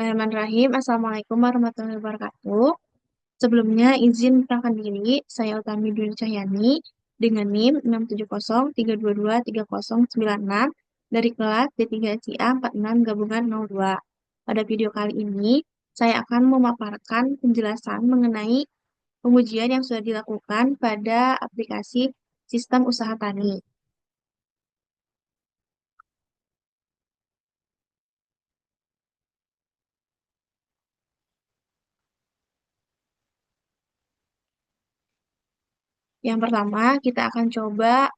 Bismillahirrahmanirrahim. Assalamualaikum warahmatullahi wabarakatuh. Sebelumnya izin memperkenalkan diri, saya Utami Dwi Cahyani dengan NIM 67032223096 dari kelas D3SIA 46 Gabungan 02. Pada video kali ini, saya akan memaparkan penjelasan mengenai pengujian yang sudah dilakukan pada aplikasi Sistem Usaha Tani. Yang pertama, kita akan coba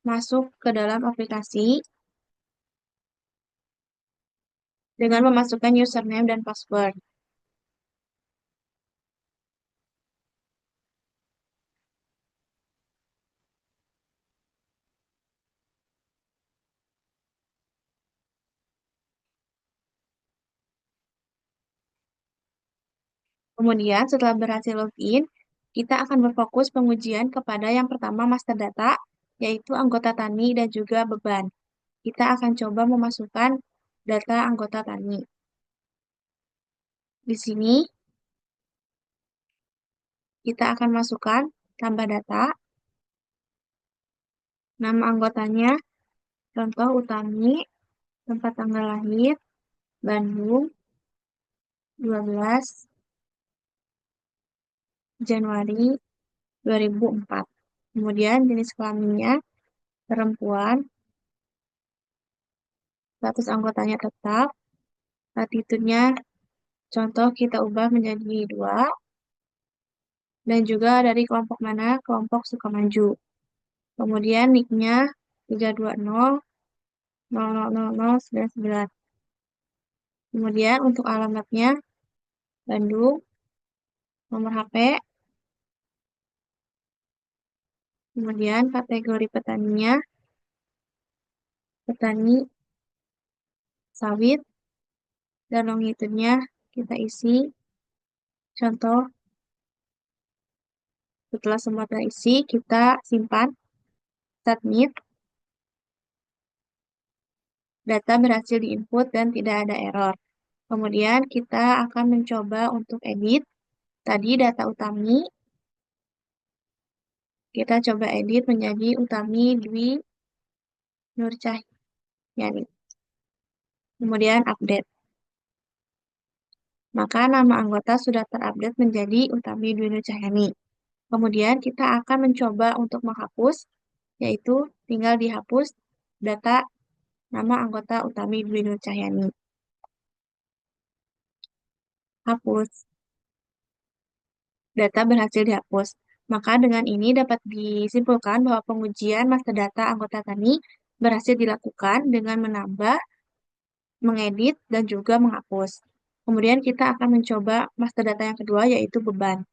masuk ke dalam aplikasi dengan memasukkan username dan password. Kemudian setelah berhasil login, kita akan berfokus pengujian kepada yang pertama master data, yaitu anggota tani dan juga beban. Kita akan coba memasukkan data anggota tani. Di sini, kita akan masukkan tambah data, nama anggotanya, contoh Utami, tempat tanggal lahir, Bandung, 12 Januari 2004. Kemudian jenis kelaminnya, perempuan, status anggotanya tetap, latitude-nya contoh kita ubah menjadi 2, dan juga dari kelompok mana, kelompok Sukamaju. Kemudian nick-nya 320000099. Kemudian untuk alamatnya Bandung, nomor HP, kemudian kategori petaninya, petani sawit, dan longitude-nya kita isi, contoh setelah semua terisi, kita simpan, submit, data berhasil diinput dan tidak ada error. Kemudian kita akan mencoba untuk edit. Tadi data Utami, kita coba edit menjadi Utami Dwi Nurcahyani. Kemudian update. Maka nama anggota sudah terupdate menjadi Utami Dwi Nurcahyani. Kemudian kita akan mencoba untuk menghapus, yaitu tinggal dihapus data nama anggota Utami Dwi Nurcahyani. Hapus. Data berhasil dihapus. Maka dengan ini dapat disimpulkan bahwa pengujian master data anggota tani berhasil dilakukan dengan menambah, mengedit, dan juga menghapus. Kemudian kita akan mencoba master data yang kedua, yaitu beban.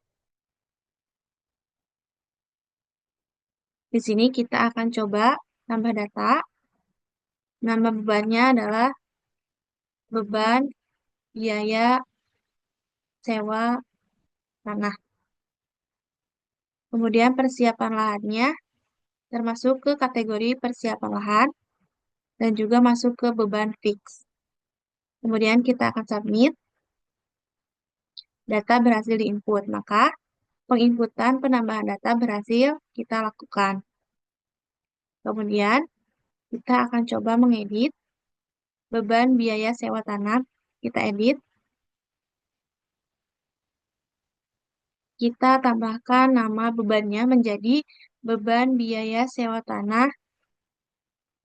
Di sini kita akan coba tambah data. Nama bebannya adalah beban biaya sewa tanah. Kemudian persiapan lahannya termasuk ke kategori persiapan lahan dan juga masuk ke beban fix. Kemudian kita akan submit. Data berhasil diinput, maka penginputan penambahan data berhasil kita lakukan. Kemudian kita akan coba mengedit beban biaya sewa tanah. Kita edit. Kita tambahkan nama bebannya menjadi beban biaya sewa tanah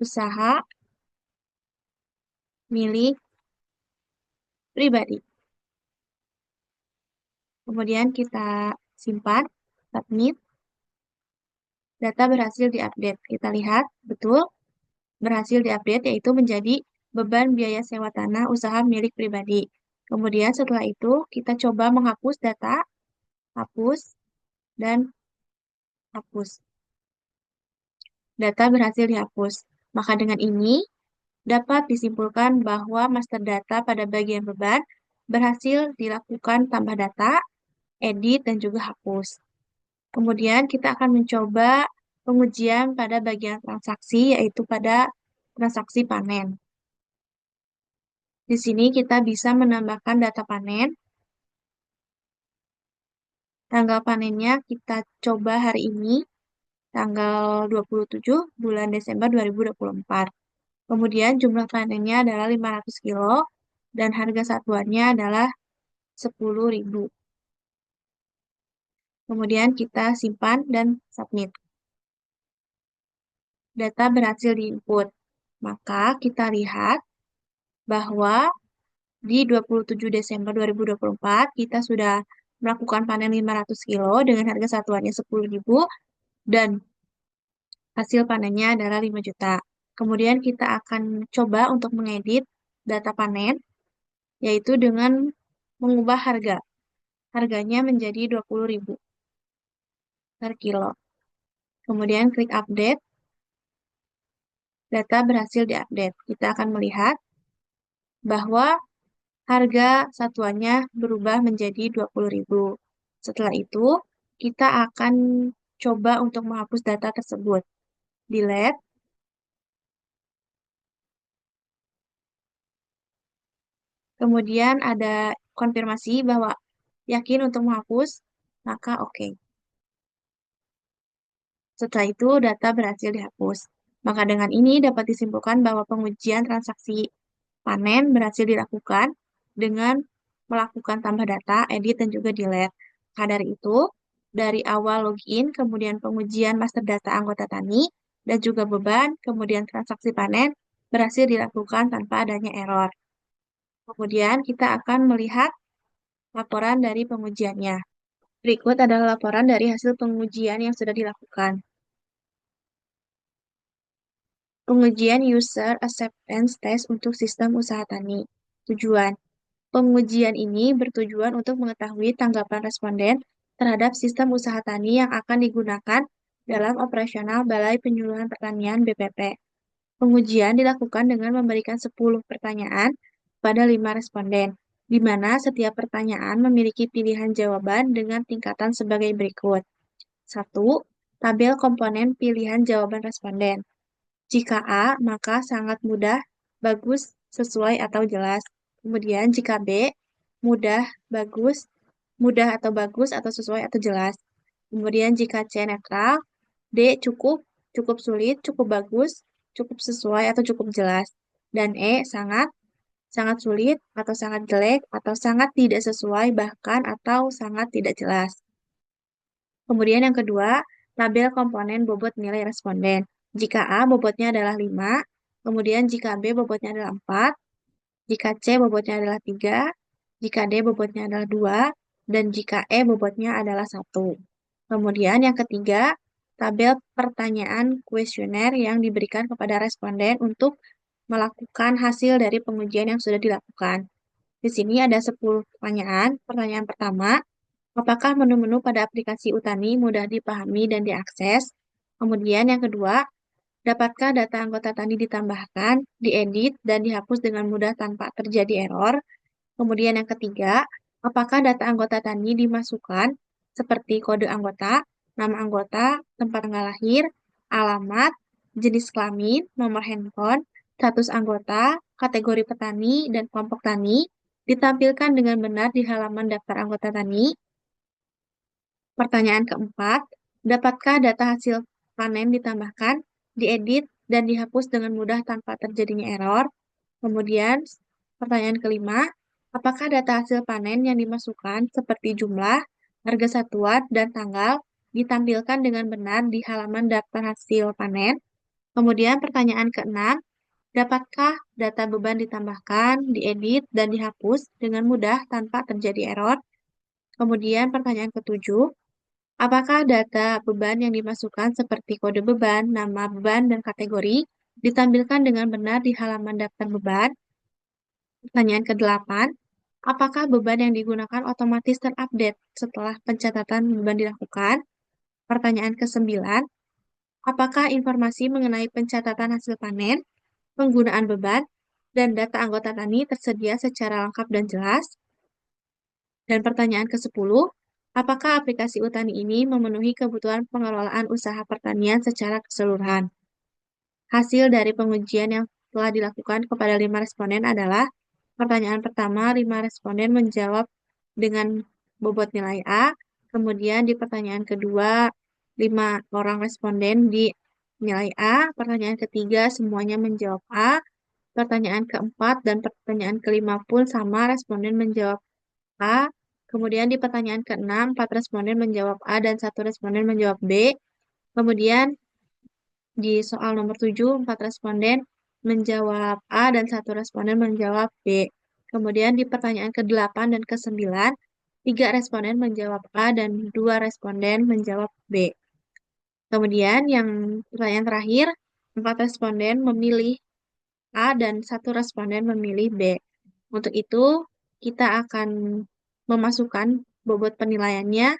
usaha milik pribadi. Kemudian kita simpan, submit. Data berhasil diupdate. Kita lihat, betul, berhasil diupdate yaitu menjadi beban biaya sewa tanah usaha milik pribadi. Kemudian setelah itu kita coba menghapus data, hapus, dan hapus. Data berhasil dihapus. Maka dengan ini dapat disimpulkan bahwa master data pada bagian beban berhasil dilakukan tambah data, edit, dan juga hapus. Kemudian kita akan mencoba pengujian pada bagian transaksi, yaitu pada transaksi panen. Di sini kita bisa menambahkan data panen. Tanggal panennya kita coba hari ini, tanggal 27 bulan Desember 2024. Kemudian jumlah panennya adalah 500 kilo dan harga satuannya adalah 10.000. Kemudian kita simpan dan submit. Data berhasil diinput. Maka kita lihat bahwa di 27 Desember 2024 kita sudah melakukan panen 500 kilo dengan harga satuannya 10.000 dan hasil panennya adalah 5 juta. Kemudian kita akan coba untuk mengedit data panen, yaitu dengan mengubah harga. Harganya menjadi 20.000 per kilo. Kemudian klik update, data berhasil diupdate. Kita akan melihat bahwa harga satuannya berubah menjadi 20.000. Setelah itu, kita akan coba untuk menghapus data tersebut. Delete. Kemudian ada konfirmasi bahwa yakin untuk menghapus, maka oke. Setelah itu, data berhasil dihapus. Maka dengan ini dapat disimpulkan bahwa pengujian transaksi panen berhasil dilakukan dengan melakukan tambah data, edit, dan juga delete. Maka dari itu, dari awal login, kemudian pengujian master data anggota tani, dan juga beban, kemudian transaksi panen, berhasil dilakukan tanpa adanya error. Kemudian kita akan melihat laporan dari pengujiannya. Berikut adalah laporan dari hasil pengujian yang sudah dilakukan. Pengujian User Acceptance Test untuk sistem usaha tani. Tujuan. Pengujian ini bertujuan untuk mengetahui tanggapan responden terhadap sistem usaha tani yang akan digunakan dalam operasional Balai Penyuluhan Pertanian BPP. Pengujian dilakukan dengan memberikan 10 pertanyaan pada 5 responden, di mana setiap pertanyaan memiliki pilihan jawaban dengan tingkatan sebagai berikut. 1. Tabel komponen pilihan jawaban responden. Jika A, maka sangat mudah, bagus, sesuai, atau jelas. Kemudian jika B, mudah, bagus, mudah atau bagus, atau sesuai atau jelas. Kemudian jika C netral, D cukup, cukup sulit, cukup bagus, cukup sesuai, atau cukup jelas. Dan E sangat, sangat sulit, atau sangat jelek, atau sangat tidak sesuai, bahkan atau sangat tidak jelas. Kemudian yang kedua, tabel komponen bobot nilai responden. Jika A bobotnya adalah 5, kemudian jika B bobotnya adalah 4, jika C bobotnya adalah 3, jika D bobotnya adalah 2, dan jika E bobotnya adalah 1. Kemudian yang ketiga, tabel pertanyaan kuesioner yang diberikan kepada responden untuk melakukan hasil dari pengujian yang sudah dilakukan. Di sini ada 10 pertanyaan. Pertanyaan pertama, apakah menu-menu pada aplikasi Utani mudah dipahami dan diakses? Kemudian yang kedua, dapatkah data anggota tani ditambahkan, diedit, dan dihapus dengan mudah tanpa terjadi error? Kemudian yang ketiga, apakah data anggota tani dimasukkan seperti kode anggota, nama anggota, tempat tanggal lahir, alamat, jenis kelamin, nomor handphone, status anggota, kategori petani, dan kelompok tani ditampilkan dengan benar di halaman daftar anggota tani? Pertanyaan keempat, dapatkah data hasil panen ditambahkan, diedit, dan dihapus dengan mudah tanpa terjadinya error? Kemudian, pertanyaan kelima, apakah data hasil panen yang dimasukkan seperti jumlah, harga satuan, dan tanggal ditampilkan dengan benar di halaman daftar hasil panen? Kemudian, pertanyaan keenam, dapatkah data beban ditambahkan, diedit, dan dihapus dengan mudah tanpa terjadi error? Kemudian, pertanyaan ketujuh, apakah data beban yang dimasukkan seperti kode beban, nama beban, dan kategori ditampilkan dengan benar di halaman daftar beban? Pertanyaan ke-8, apakah beban yang digunakan otomatis terupdate setelah pencatatan beban dilakukan? Pertanyaan ke-9, apakah informasi mengenai pencatatan hasil panen, penggunaan beban, dan data anggota tani tersedia secara lengkap dan jelas? Dan pertanyaan ke-10, apakah aplikasi Utani ini memenuhi kebutuhan pengelolaan usaha pertanian secara keseluruhan? Hasil dari pengujian yang telah dilakukan kepada 5 responden adalah pertanyaan pertama, 5 responden menjawab dengan bobot nilai A. Kemudian di pertanyaan kedua, 5 orang responden di nilai A. Pertanyaan ketiga, semuanya menjawab A. Pertanyaan keempat dan pertanyaan kelima pun sama, responden menjawab A. Kemudian di pertanyaan keenam, 4 responden menjawab A dan 1 responden menjawab B. Kemudian di soal nomor 7, 4 responden menjawab A dan 1 responden menjawab B. Kemudian di pertanyaan ke-8 dan ke-9, 3 responden menjawab A dan 2 responden menjawab B. Kemudian yang pertanyaan terakhir, 4 responden memilih A dan 1 responden memilih B. Untuk itu, kita akan memasukkan bobot penilaiannya.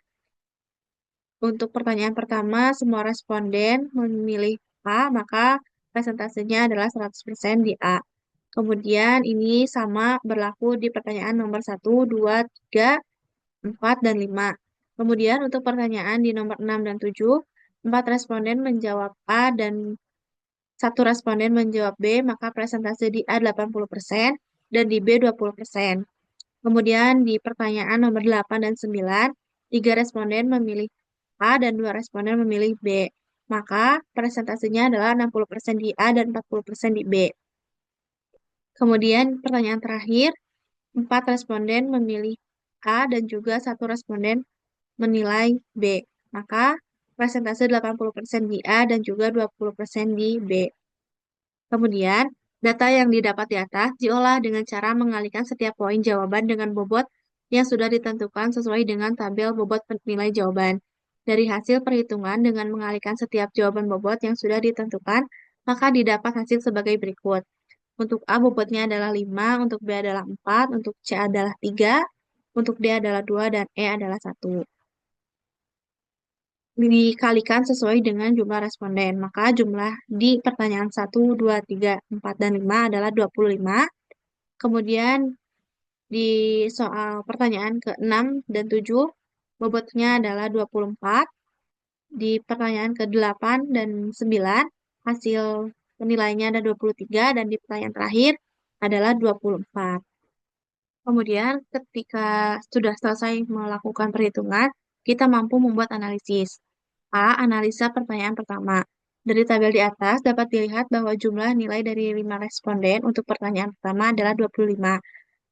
Untuk pertanyaan pertama, semua responden memilih A, maka presentasenya adalah 100% di A. Kemudian ini sama berlaku di pertanyaan nomor 1, 2, 3, 4, dan 5. Kemudian untuk pertanyaan di nomor 6 dan 7, 4 responden menjawab A dan 1 responden menjawab B, maka presentase di A 80% dan di B 20%. Kemudian di pertanyaan nomor 8 dan 9, 3 responden memilih A dan 2 responden memilih B. Maka presentasenya adalah 60% di A dan 40% di B. Kemudian pertanyaan terakhir, 4 responden memilih A dan juga 1 responden menilai B. Maka presentase 80% di A dan juga 20% di B. Kemudian, data yang didapat di atas diolah dengan cara mengalihkan setiap poin jawaban dengan bobot yang sudah ditentukan sesuai dengan tabel bobot nilai jawaban. Dari hasil perhitungan dengan mengalihkan setiap jawaban bobot yang sudah ditentukan, maka didapat hasil sebagai berikut. Untuk A bobotnya adalah 5, untuk B adalah 4, untuk C adalah 3, untuk D adalah 2, dan E adalah 1. Dikalikan sesuai dengan jumlah responden. Maka jumlah di pertanyaan 1, 2, 3, 4, dan 5 adalah 25. Kemudian di soal pertanyaan ke-6 dan 7, bobotnya adalah 24. Di pertanyaan ke-8 dan 9, hasil penilaiannya ada 23, dan di pertanyaan terakhir adalah 24. Kemudian ketika sudah selesai melakukan perhitungan, kita mampu membuat analisis. A. Analisa pertanyaan pertama. Dari tabel di atas dapat dilihat bahwa jumlah nilai dari 5 responden untuk pertanyaan pertama adalah 25.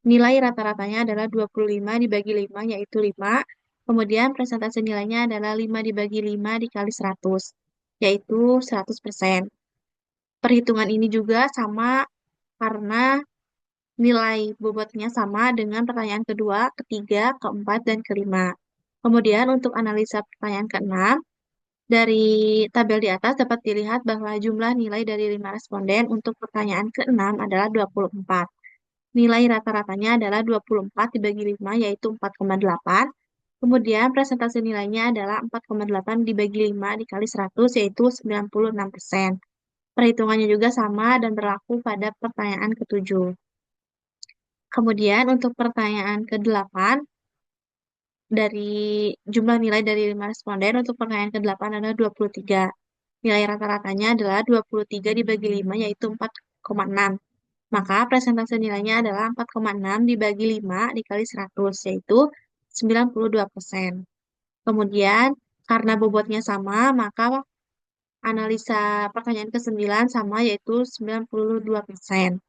Nilai rata-ratanya adalah 25 dibagi 5, yaitu 5. Kemudian presentase nilainya adalah 5 dibagi 5 dikali 100, yaitu 100%. Perhitungan ini juga sama karena nilai bobotnya sama dengan pertanyaan kedua, ketiga, keempat, dan kelima. Kemudian untuk analisa pertanyaan keenam, dari tabel di atas dapat dilihat bahwa jumlah nilai dari 5 responden untuk pertanyaan ke-6 adalah 24. Nilai rata-ratanya adalah 24 dibagi 5, yaitu 4,8. Kemudian presentase nilainya adalah 4,8 dibagi 5 dikali 100, yaitu 96%. Perhitungannya juga sama dan berlaku pada pertanyaan ke-7. Kemudian untuk pertanyaan ke-8, dari jumlah nilai dari 5 responden untuk pertanyaan ke-8 adalah 23. Nilai rata-ratanya adalah 23 dibagi 5, yaitu 4,6. Maka presentase nilainya adalah 4,6 dibagi 5 dikali 100, yaitu 92%. Kemudian, karena bobotnya sama, maka analisa pertanyaan ke-9 sama, yaitu 92%.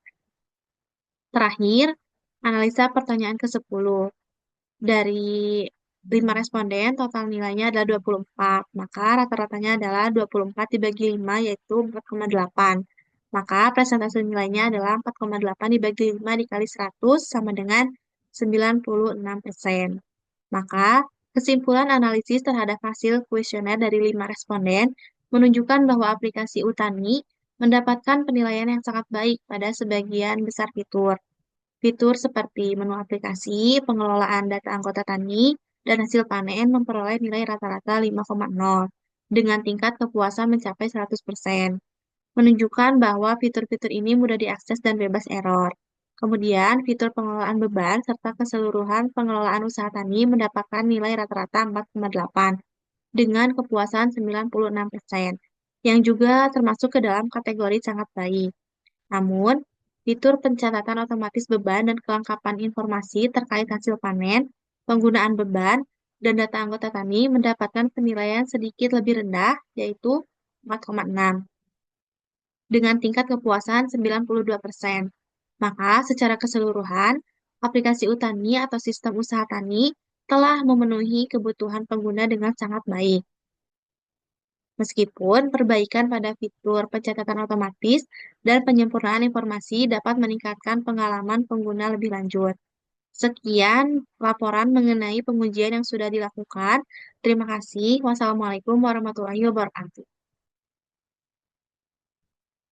Terakhir, analisa pertanyaan ke-10. Dari 5 responden, total nilainya adalah 24. Maka rata-ratanya adalah 24 dibagi 5, yaitu 4,8. Maka presentase nilainya adalah 4,8 dibagi 5 dikali 100 sama dengan 96%. Maka kesimpulan analisis terhadap hasil kuesioner dari 5 responden menunjukkan bahwa aplikasi Utani mendapatkan penilaian yang sangat baik pada sebagian besar fitur. Fitur seperti menu aplikasi, pengelolaan data anggota tani, dan hasil panen memperoleh nilai rata-rata 5,0 dengan tingkat kepuasan mencapai 100%, menunjukkan bahwa fitur-fitur ini mudah diakses dan bebas error. Kemudian, fitur pengelolaan beban serta keseluruhan pengelolaan usaha tani mendapatkan nilai rata-rata 4,8 dengan kepuasan 96%, yang juga termasuk ke dalam kategori sangat baik. Namun, Fitur pencatatan otomatis beban dan kelengkapan informasi terkait hasil panen, penggunaan beban, dan data anggota tani mendapatkan penilaian sedikit lebih rendah, yaitu 4,6, dengan tingkat kepuasan 92%. Maka, secara keseluruhan, aplikasi Utani atau sistem usaha tani telah memenuhi kebutuhan pengguna dengan sangat baik. Meskipun perbaikan pada fitur pencatatan otomatis dan penyempurnaan informasi dapat meningkatkan pengalaman pengguna lebih lanjut. Sekian laporan mengenai pengujian yang sudah dilakukan. Terima kasih. Wassalamualaikum warahmatullahi wabarakatuh.